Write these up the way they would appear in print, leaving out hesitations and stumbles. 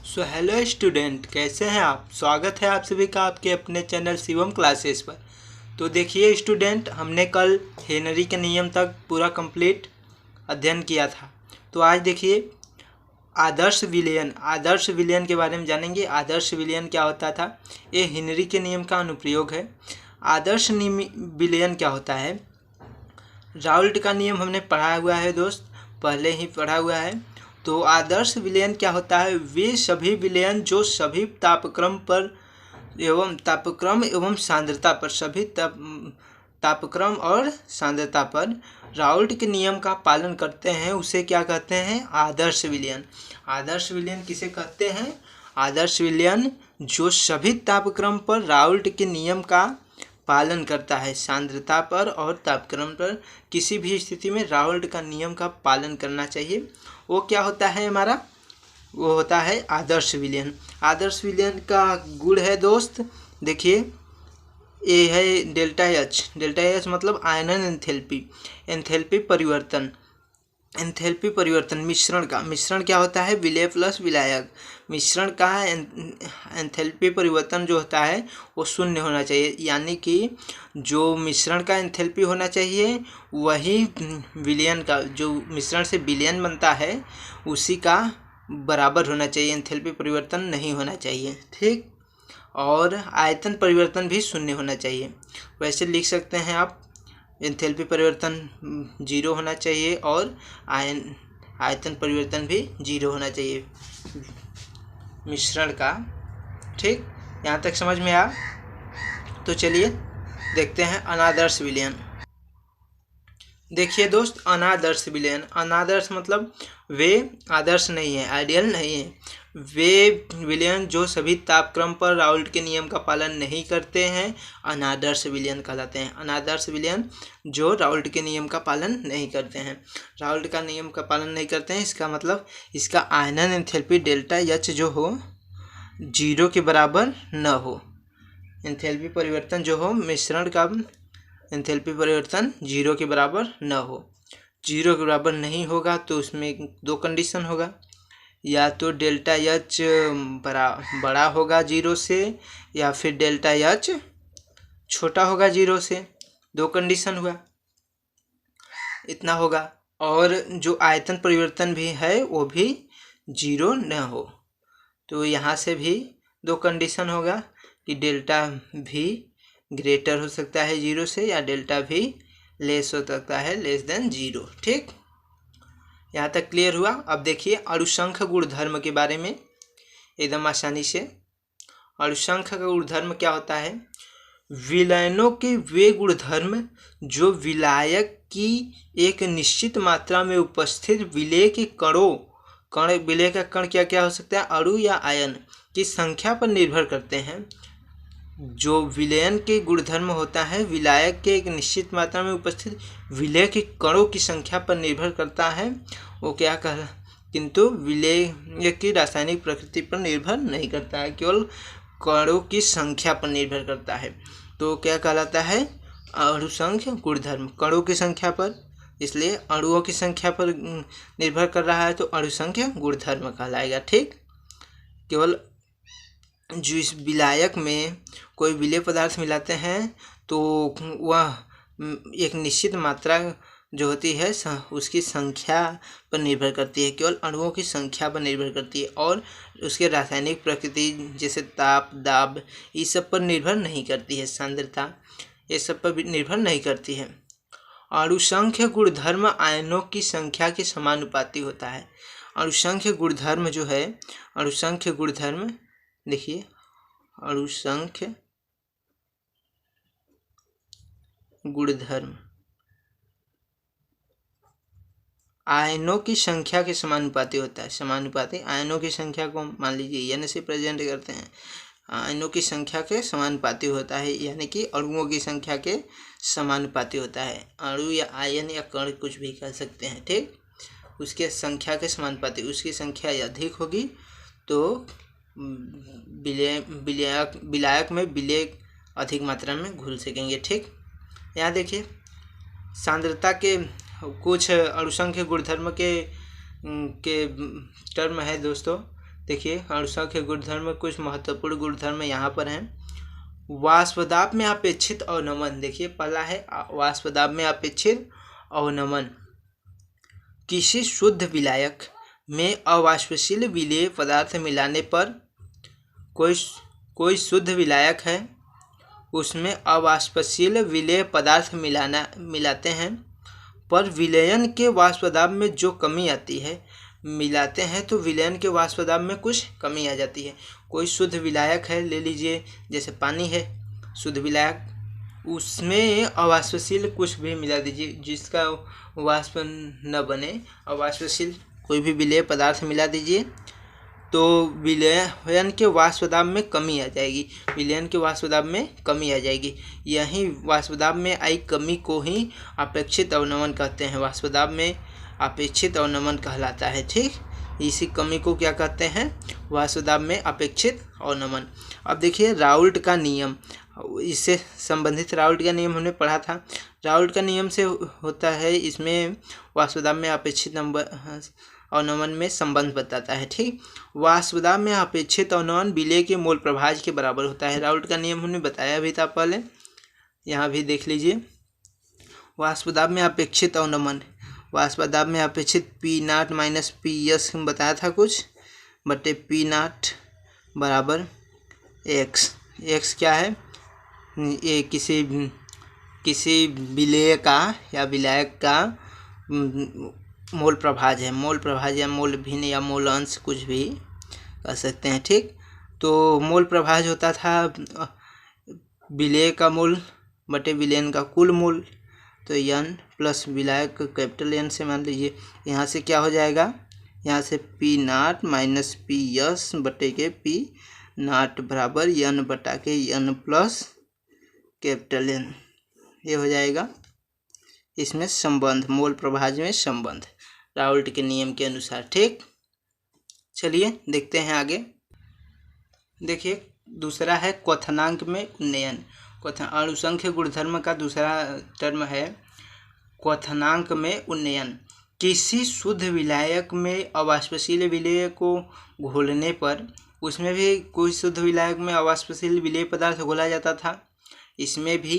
Hello student, कैसे हैं आप। स्वागत है आप सभी का आपके अपने चैनल शिवम क्लासेस पर। तो देखिए स्टूडेंट, हमने कल हेनरी के नियम तक पूरा कंप्लीट अध्ययन किया था। तो आज देखिए आदर्श विलयन के बारे में जानेंगे। आदर्श विलयन क्या होता था, ये हेनरी के नियम का अनुप्रयोग है। आदर्श विलयन क्या होता है, राउल्ट का नियम हमने पढ़ा हुआ है दोस्त, पहले ही पढ़ा हुआ है। तो आदर्श विलयन क्या होता है, वे सभी विलयन जो सभी तापक्रम एवं सांद्रता पर तापक्रम और सांद्रता पर राउल्ट के नियम का पालन करते हैं, उसे क्या कहते हैं, आदर्श विलयन। आदर्श विलयन किसे कहते हैं, आदर्श विलयन जो सभी तापक्रम पर राउल्ट के नियम का पालन करता है, सांद्रता पर और तापक्रम पर किसी भी स्थिति में राउल्ट का नियम का पालन करना चाहिए, वो क्या होता है हमारा, वो होता है आदर्श विलयन। आदर्श विलयन का गुण है दोस्त, देखिए ये है डेल्टा एच मतलब आयनन एंथैल्पी परिवर्तन मिश्रण क्या होता है, विलय प्लस विलायक। मिश्रण का एंथैल्पी परिवर्तन जो होता है वो शून्य होना चाहिए, यानी कि जो मिश्रण का एंथैल्पी होना चाहिए वही विलयन का, जो मिश्रण से विलयन बनता है उसी का बराबर होना चाहिए, एंथैल्पी परिवर्तन नहीं होना चाहिए, ठीक। और आयतन परिवर्तन भी शून्य होना चाहिए। वैसे लिख सकते हैं आप, एंथैल्पी परिवर्तन 0 होना चाहिए और आयतन परिवर्तन भी 0 होना चाहिए मिश्रण का, ठीक। यहाँ तक समझ में आया। तो चलिए देखते हैं अनादर्श विलयन। देखिए दोस्त, अनादर्श विलयन, अनादर्श मतलब वे आदर्श नहीं है, आइडियल नहीं है, वे विलयन जो सभी तापक्रम पर राउल्ट के नियम का पालन नहीं करते हैं अनादर्श विलयन कहलाते हैं। अनादर्श विलयन जो राउल्ट के नियम का पालन नहीं करते हैं, राउल्ट का नियम का पालन नहीं करते हैं, इसका मतलब इसका आयनन एंथैल्पी डेल्टा एच जो हो 0 के बराबर न हो, एंथैल्पी परिवर्तन जो हो, मिश्रण का एंथैल्पी परिवर्तन 0 के बराबर न हो। 0 के बराबर नहीं होगा तो उसमें 2 कंडीशन होगा, या तो डेल्टा एच बड़ा होगा 0 से, या फिर डेल्टा एच छोटा होगा 0 से। 2 कंडीशन हुआ, इतना होगा। और जो आयतन परिवर्तन भी है वो भी 0 न हो। तो यहाँ से भी 2 कंडीशन होगा कि डेल्टा भी ग्रेटर हो सकता है 0 से, या डेल्टा भी लेस हो सकता है, लेस देन 0, ठीक। यहाँ तक क्लियर हुआ। अब देखिए अणुसंख्य गुणधर्म के बारे में एकदम आसानी से। अणुसंख्य का गुणधर्म क्या होता है, विलयनों के वे गुणधर्म जो विलायक की एक निश्चित मात्रा में उपस्थित विलेय के विलेय का कण क्या हो सकता है, अणु या आयन की संख्या पर निर्भर करते हैं। जो विलयन के गुणधर्म होता है विलायक के एक निश्चित मात्रा में उपस्थित विलेय के कणों की संख्या पर निर्भर करता है, वो क्या किंतु विलेय की रासायनिक प्रकृति पर निर्भर नहीं करता है, केवल कणों की संख्या पर निर्भर करता है। तो क्या कहलाता है, अणुसंख्य गुणधर्म, कणों की संख्या पर, इसलिए अणुओं की संख्या पर निर्भर कर रहा है तो अणुसंख्य गुणधर्म कहलाएगा, ठीक। केवल जो इस विलायक में कोई विलेय पदार्थ मिलाते हैं तो वह एक निश्चित मात्रा जो होती है उसकी संख्या पर निर्भर करती है, केवल अणुओं की संख्या पर निर्भर करती है, और उसके रासायनिक प्रकृति जैसे ताप, दाब, इस सब पर निर्भर नहीं करती है, सांद्रता, ये सब पर निर्भर नहीं करती है। अणुसंख्य गुणधर्म आयनों की संख्या के समानुपाती होता है। अणुसंख्य गुणधर्म जो है, अणुसंख्य गुणधर्म देखिए, अणुसंख्य गुणधर्म आयनों की संख्या के समानुपाती होता है। समानुपाती आयनों की संख्या को मान लीजिए n से प्रेजेंट करते हैं, आयनों की संख्या के समानुपाती होता है, यानी कि अणुओं की संख्या के समानुपाती होता है। अणु या आयन या कण कुछ भी कह सकते हैं, ठीक। उसके संख्या के समानुपाती, उसकी संख्या अधिक होगी तो विलायक में विलेय अधिक मात्रा में घुल सकेंगे, ठीक। यहाँ देखिए सांद्रता के कुछ अणुसंख्य गुणधर्म के टर्म है दोस्तों, देखिए अणुसंख्य गुणधर्म में कुछ महत्वपूर्ण गुणधर्म यहाँ पर हैं। वाष्पदाब में अपेक्षित अवनमन, देखिए पहला है वाष्पदाब में अपेक्षित अवनमन। किसी शुद्ध विलायक में अवाष्पशील विलेय पदार्थ मिलाने पर, कोई शुद्ध विलायक है उसमें अवाष्पशील विलेय पदार्थ मिलाते हैं, पर विलयन के वाष्पदाब में जो कमी आती है, मिलाते हैं तो विलयन के वाष्पदाब में कुछ कमी आ जाती है। कोई शुद्ध विलायक है, ले लीजिए जैसे पानी है शुद्ध विलायक, उसमें अवाष्पशील कुछ भी मिला दीजिए जिसका वाष्प न बने, अवाष्पशील कोई भी विलेय पदार्थ मिला दीजिए तो विलयन के वाष्पदाब में कमी आ जाएगी, विलयन के वाष्पदाब में कमी आ जाएगी। यही वाष्पदाब में आई कमी को ही अपेक्षित अवनमन कहते हैं, वाष्पदाब में अपेक्षित अवनमन कहलाता है। ठीक, इसी कमी को क्या कहते हैं, वाष्पदाब में अपेक्षित अवनमन। अब देखिए राउल्ट का नियम, इससे संबंधित राउल्ट का नियम हमने पढ़ा था। राउल्ट का नियम से होता है, इसमें वाष्पदाब में अपेक्षित अवनमन में संबंध बताता है। ठीक, वाष्पदाब में अपेक्षित अवनमन विलेय के मोल प्रभाज के बराबर होता है। राउल्ट का नियम हमने बताया भी था पहले, यहाँ भी देख लीजिए। वाष्पदाब में अपेक्षित अवनमन, वाष्पदाब में अपेक्षित P0 माइनस PS बताया था कुछ, बटे P0 बराबर x। x क्या है, ये किसी विलेय का या विलायक का मोल प्रभाज है, मोल प्रभाज या मोल भिन्न या मोल अंश कुछ भी कह सकते हैं। ठीक, तो मोल प्रभाज होता था विलेय का मोल बटे विलयन का कुल मोल, तो n प्लस विलायक कैपिटल N से मान लीजिए, यहाँ से क्या हो जाएगा, यहाँ से P0 माइनस PS बटे के P0 बराबर n बटा के n प्लस कैपिटल N, ये हो जाएगा इसमें संबंध, मोल प्रभाज में संबंध राउल्ट के नियम के अनुसार। ठीक, चलिए देखते हैं आगे। देखिए दूसरा है क्वथनांक में उन्नयन। अणुसंख्य गुणधर्म का दूसरा टर्म है क्वथनांक में उन्नयन। किसी शुद्ध विलायक में अवाष्पशील विलेय को घोलने पर, उसमें भी कोई शुद्ध विलायक में अवाष्पशील विलेय पदार्थ घोला जाता था, इसमें भी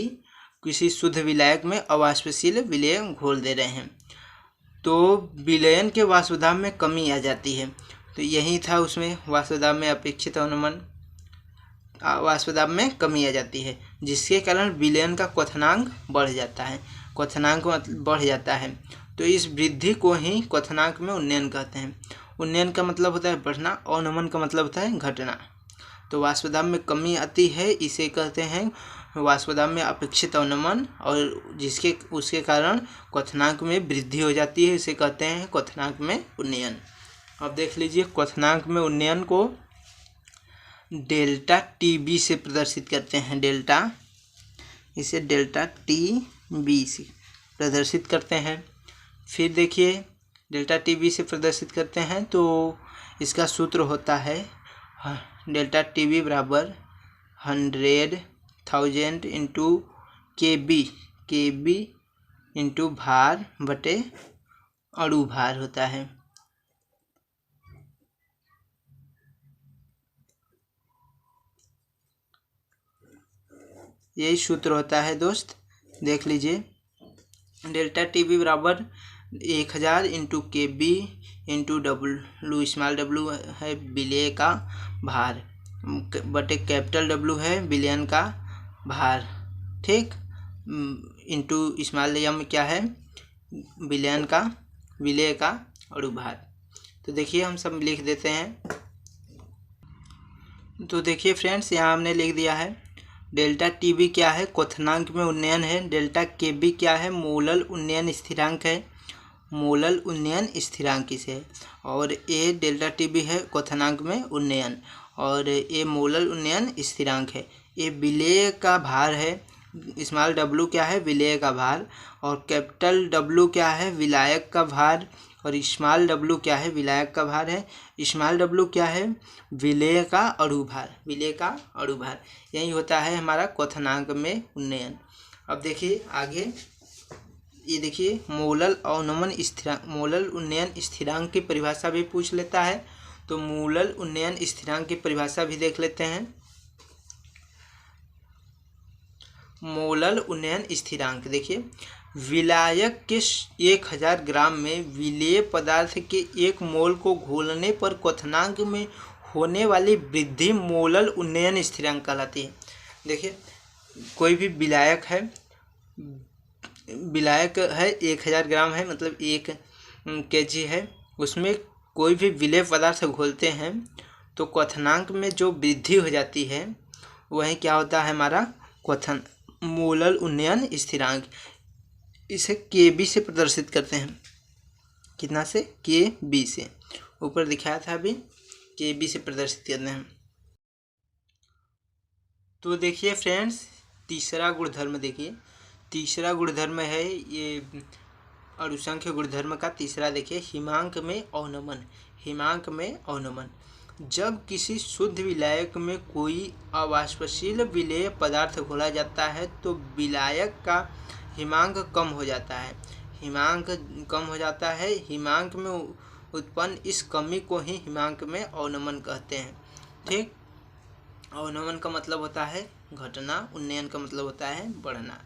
किसी शुद्ध विलायक में अवाष्पशील विलेय घोल दे रहे हैं तो विलयन के वाष्पदाब में कमी आ जाती है। तो यही था उसमें वाष्पदाब में अपेक्षित अवनमन, वाष्पदाब में कमी आ जाती है जिसके कारण विलयन का क्वथनांक बढ़ जाता है, क्वथनांक बढ़ जाता है। तो इस वृद्धि को ही क्वथनांक में उन्नयन कहते हैं। उन्नयन का मतलब होता है बढ़ना, अवनमन का मतलब होता है घटना। तो वाष्पदाब में कमी आती है, इसे कहते हैं वाष्पदाब में अपेक्षित अवनमन, और उसके कारण क्वथनांक में वृद्धि हो जाती है, इसे कहते हैं क्वथनांक में उन्नयन। अब देख लीजिए क्वथनांक में उन्नयन को डेल्टा TB से प्रदर्शित करते हैं, इसे डेल्टा TB से प्रदर्शित करते हैं। फिर देखिए डेल्टा TB से प्रदर्शित करते हैं तो इसका सूत्र होता है डेल्टा TB बराबर 100,000 इंटू KB इंटू भार बटे अणु भार होता है। यही सूत्र होता है दोस्त, देख लीजिए। डेल्टा TB बराबर 1000 into KB into W, small w है विलेय का भार, बटे कैपिटल W है विलयन का भार। ठीक, इंटू स्मॉल m क्या है, विलेय का अणु भार। तो देखिए हम सब लिख देते हैं। तो देखिए फ्रेंड्स, यहाँ हमने लिख दिया है डेल्टा TB क्या है, क्वथनांक में उन्नयन है। डेल्टा KB क्या है, मोलल उन्नयन स्थिरांक है, मोलल उन्नयन स्थिरांक इसे है। और ये डेल्टा TB है क्वथनांक में उन्नयन, और ये मोलल उन्नयन स्थिरांक है। ये विलेय का भार है, स्मॉल w क्या है, विलेय का भार, और कैपिटल W क्या है, विलायक का भार, और स्मॉल w क्या है, विलायक का भार है। स्मॉल w क्या है, विलेय का अणु भार, विलेय का अणु भार। यही होता है हमारा क्वथनांक में उन्नयन। अब देखिए आगे, ये देखिए मोलल अवनमन स्थिरांक, मोलल उन्नयन स्थिरांक की परिभाषा भी पूछ लेता है। तो मूलल उन्नयन स्थिरांक की परिभाषा भी देख लेते हैं। मोलल उन्नयन स्थिरांक देखिए, विलायक के 1000 ग्राम में विलेय पदार्थ के 1 मोल को घोलने पर क्वथनांक में होने वाली वृद्धि मोलल उन्नयन स्थिरांक कहलाती है। देखिए कोई भी विलायक है 1000 ग्राम है, मतलब 1 kg है, उसमें कोई भी विलेय पदार्थ घोलते हैं तो क्वथनांक में जो वृद्धि हो जाती है वही क्या होता है, हमारा क्वथन मोलल उन्नयन स्थिरांक। इसे Kb से प्रदर्शित करते हैं। कितना से? Kb से। ऊपर दिखाया था अभी, Kb से प्रदर्शित करते हैं। तो देखिए फ्रेंड्स, तीसरा गुणधर्म देखिए, तीसरा गुणधर्म है ये अणुसंख्य गुणधर्म का तीसरा देखिए, हिमांक में अवनमन। हिमांक में अवनमन, जब किसी शुद्ध विलायक में कोई अवाष्पशील विलेय पदार्थ घोला जाता है तो विलायक का हिमांक कम हो जाता है। हिमांक कम हो जाता है। हिमांक में उत्पन्न इस कमी को ही हिमांक में अवनमन कहते हैं। ठीक, अवनमन का मतलब होता है घटना, उन्नयन का मतलब होता है बढ़ना।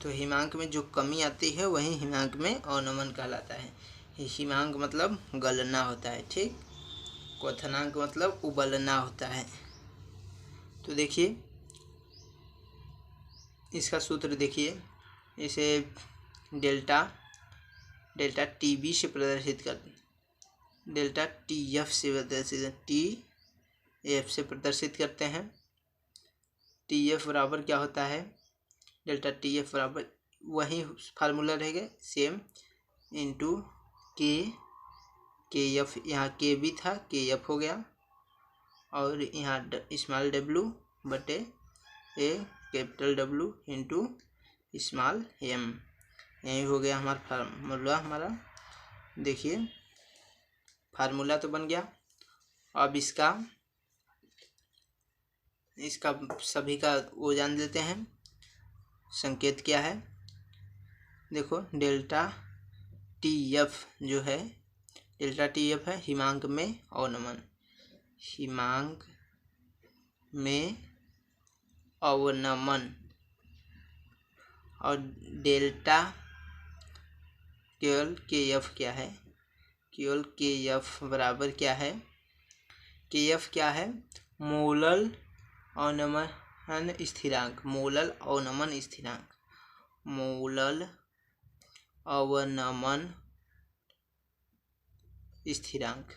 तो हिमांक में जो कमी आती है वही हिमांक में अवनमन कहलाता है। हिमांक मतलब गलना होता है। ठीक, क्वथनांक मतलब उबलना होता है। तो देखिए इसका सूत्र देखिए, इसे डेल्टा टीबी से प्रदर्शित करते, डेल्टा टीएफ से प्रदर्शित, टीएफ से प्रदर्शित करते हैं। टीएफ बराबर क्या होता है, डेल्टा टीएफ बराबर वही फार्मूला रहेगा सेम, इंटू के एफ, यहाँ के बी था, के एफ हो गया, और यहाँ स्मॉल डब्लू बटे A capital W into small M, यही हो गया हमारा फार्मूला। हमारा देखिए फार्मूला तो बन गया। अब इसका सभी का वो जान लेते हैं, संकेत क्या है। देखो डेल्टा टी एफ जो है, डेल्टा टी एफ है हिमांक में अवनमन, हिमांक में अवनमन, और डेल्टा केवल के एफ क्या है, केवल के एफ बराबर क्या है, के एफ क्या है, मोलल अवनमन स्थिरांक, मोलल अवनमन स्थिरांक, मोलल अवनमन स्थिरांक।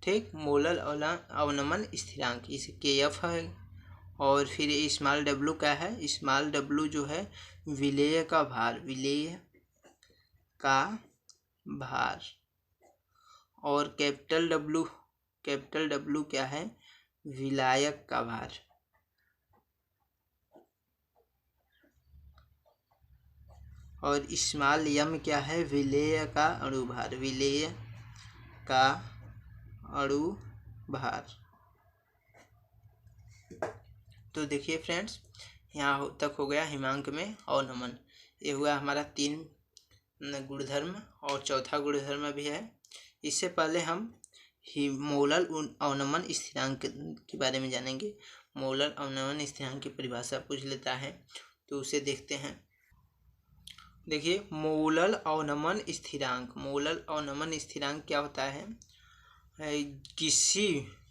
ठीक, मोलल अवनमन स्थिरांक, इसे के एफ है। और फिर स्मॉल डब्लू क्या है, स्मॉल डब्लू जो है विलेय का भार, विलेय का भार, और कैपिटल डब्लू क्या है, विलायक का भार, और स्मॉल एम क्या है, विलेय का अणुभार, विलेय का अणुभार। तो देखिए फ्रेंड्स, यहाँ तक हो गया हिमांक में अवनमन। ये हुआ हमारा 3 गुणधर्म, और चौथा गुणधर्म भी है। इससे पहले हम मोलल अवनमन स्थिरांक के बारे में जानेंगे। मोलल अवनमन स्थिरांक की परिभाषा पूछ लेता है, तो उसे देखते हैं। देखिए मोलल अवनमन स्थिरांक, मोलल अवनमन स्थिरांक क्या होता है,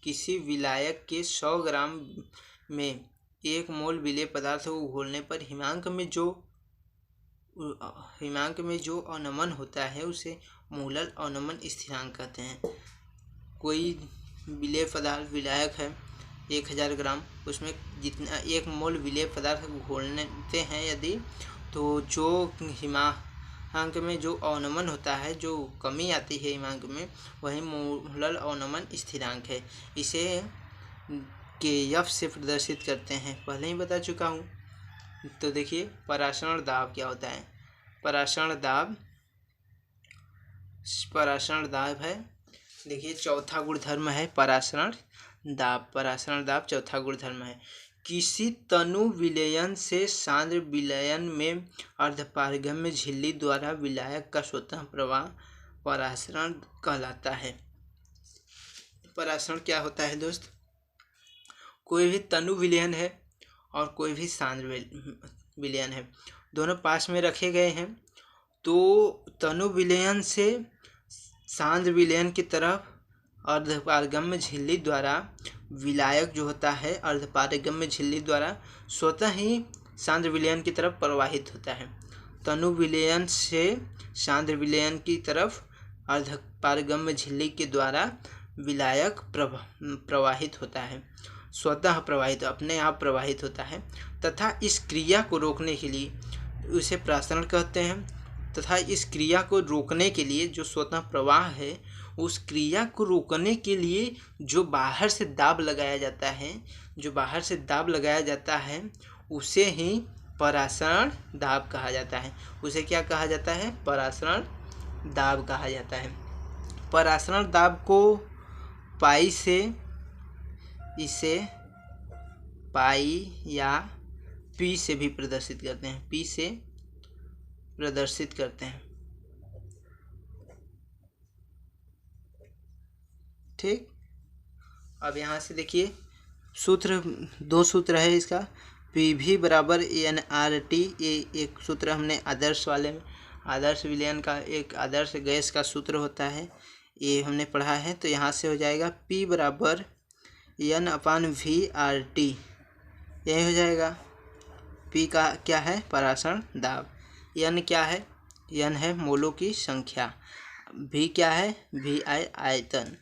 किसी विलायक के 100 ग्राम में 1 मोल विलेय पदार्थ को घोलने पर हिमांक में जो अवनमन होता है उसे मोलल अवनमन स्थिरांक कहते हैं। कोई विलेय पदार्थ विलायक है 1000 ग्राम, उसमें जितना 1 मोल विलेय पदार्थ घोलते हैं यदि, तो जो हिमांक में जो अवनमन होता है, जो कमी आती है हिमांक में, वही मोलल अवनमन स्थिरांक है। इसे के एफ से प्रदर्शित करते हैं, पहले ही बता चुका हूँ। तो देखिए परासरण दाब क्या होता है, परासरण दाब है, देखिए चौथा गुणधर्म है परासरण दाब चौथा गुणधर्म है। किसी तनु विलयन से सांद्र विलयन में अर्धपारगम्य झिल्ली द्वारा विलायक का स्वतः प्रवाह परासरण कहलाता है। परासरण क्या होता है दोस्त? कोई भी तनु विलयन है और कोई भी सांद्र विलयन है, दोनों पास में रखे गए हैं, तो तनु विलयन से सांद्र विलयन की तरफ अर्धपारगम्य झिल्ली द्वारा विलायक जो होता है अर्धपारगम्य झिल्ली द्वारा स्वतः ही सांद्र विलयन की तरफ प्रवाहित होता है। तनु विलयन से सांद्र विलयन की तरफ अर्धपारगम्य झिल्ली के द्वारा विलायक प्रवाहित होता है, स्वतः प्रवाहित, अपने आप प्रवाहित होता है, तथा इस क्रिया को रोकने के लिए उसे प्रासरण कहते हैं। तथा इस क्रिया को रोकने के लिए जो स्वतः प्रवाह है, उस क्रिया को रोकने के लिए जो बाहर से दाब लगाया जाता है, जो बाहर से दाब लगाया जाता है उसे ही परासरण दाब कहा जाता है। उसे क्या कहा जाता है? परासरण दाब कहा जाता है। परासरण दाब को पाई से इसे पाई या पी से भी प्रदर्शित करते हैं, पी से प्रदर्शित करते हैं। ठीक, अब यहाँ से देखिए सूत्र, दो सूत्र है इसका, पी भी बराबर NRT, ये एक सूत्र हमने आदर्श वाले में, आदर्श विलयन का एक आदर्श गैस का सूत्र होता है, ये हमने पढ़ा है। तो यहाँ से हो जाएगा P बराबर N/V/RT, यही हो जाएगा। P का क्या है? परासरण दाब। N क्या है? N है मोलों की संख्या, V क्या है? VI आयतन,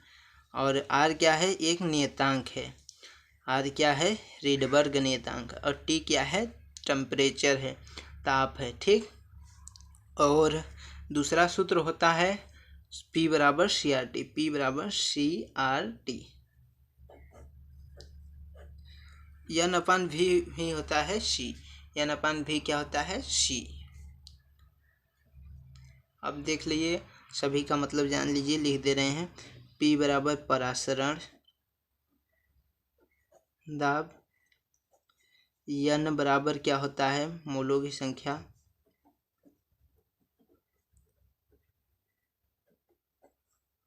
और R क्या है? एक नियतांक है, R क्या है? रीडबर्ग नियतांक, और T क्या है? टेम्परेचर है, ताप है। ठीक, और दूसरा सूत्र होता है P बराबर CRT, P बराबर CRT। N/V ही होता है C, N/V क्या होता है? C। अब देख लीजिए, सभी का मतलब जान लीजिए, लिख दे रहे हैं। P बराबर परासरण दाब, N बराबर क्या होता है? मोलों की संख्या,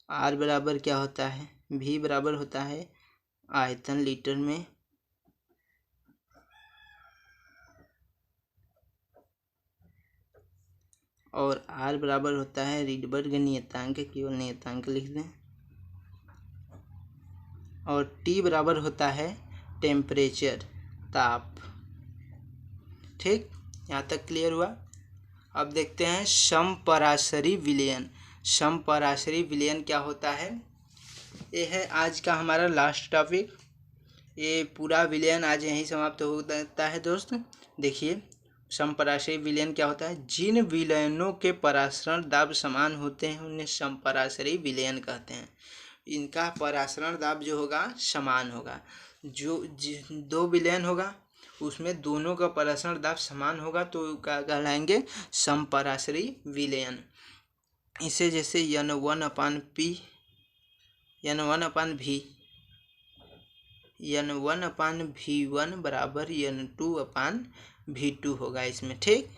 R बराबर क्या होता है? V बराबर होता है आयतन लीटर में, और R बराबर होता है रीडबर्ग नियतांक, केवल नियतांक लिख दें, और T बराबर होता है टेम्परेचर, ताप। ठीक, यहाँ तक क्लियर हुआ। अब देखते हैं समपराशरी विलयन। समपराशरी विलयन क्या होता है? ये है आज का हमारा लास्ट टॉपिक। ये पूरा विलयन आज यहीं समाप्त हो जाता है दोस्त। देखिए समपराशरी विलयन क्या होता है? जिन विलयनों के परासरण दाब समान होते हैं उन्हें समपराशरी विलयन कहते हैं। इनका परासरण दाब जो होगा समान होगा। जो दो विलयन होगा उसमें दोनों का परासरण दाब समान होगा तो क्या कहलाएंगे? समपराशरी विलयन। इसे जैसे N1/P, N1/V, N1/V1 बराबर N2/V2 होगा इसमें। ठीक,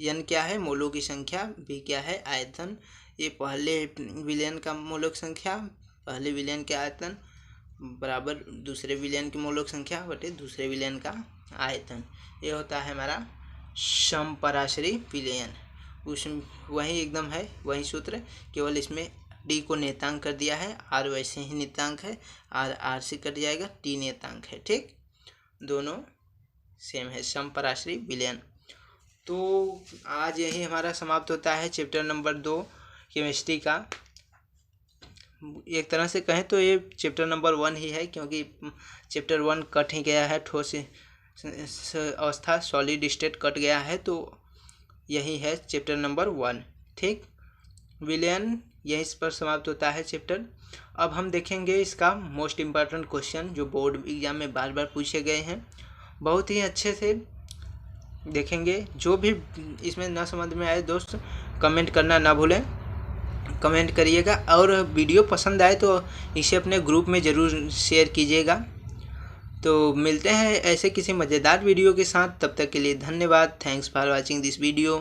N क्या है? मोलों की संख्या, V क्या है? आयतन। ये पहले विलयन का मोलों की संख्या, पहले विलयन के आयतन बराबर दूसरे विलयन की मोलों की संख्या बटे दूसरे विलयन का आयतन। ये होता है हमारा समपराशरी विलयन। उस वही एकदम है वही सूत्र, केवल इसमें D को नियतांक कर दिया है, R वैसे ही नियतांक है, R से कट जाएगा, T नियतांक है। ठीक, दोनों सेम है, समपराशरी विलयन। तो आज यही हमारा समाप्त होता है चैप्टर नंबर 2 केमिस्ट्री का। एक तरह से कहें तो ये चैप्टर नंबर 1 ही है, क्योंकि चैप्टर 1 कट ही गया है, ठोस अवस्था सॉलिड स्टेट कट गया है, तो यही है चैप्टर नंबर 1। ठीक, विलयन यहीं पर समाप्त होता है चैप्टर। अब हम देखेंगे इसका मोस्ट इम्पॉर्टेंट क्वेश्चन जो बोर्ड एग्जाम में बार बार पूछे गए हैं, बहुत ही अच्छे से देखेंगे। जो भी इसमें ना समझ में आए दोस्त कमेंट करना ना भूलें, कमेंट करिएगा, और वीडियो पसंद आए तो इसे अपने ग्रुप में ज़रूर शेयर कीजिएगा। तो मिलते हैं ऐसे किसी मज़ेदार वीडियो के साथ, तब तक के लिए धन्यवाद। Thanks for watching this video.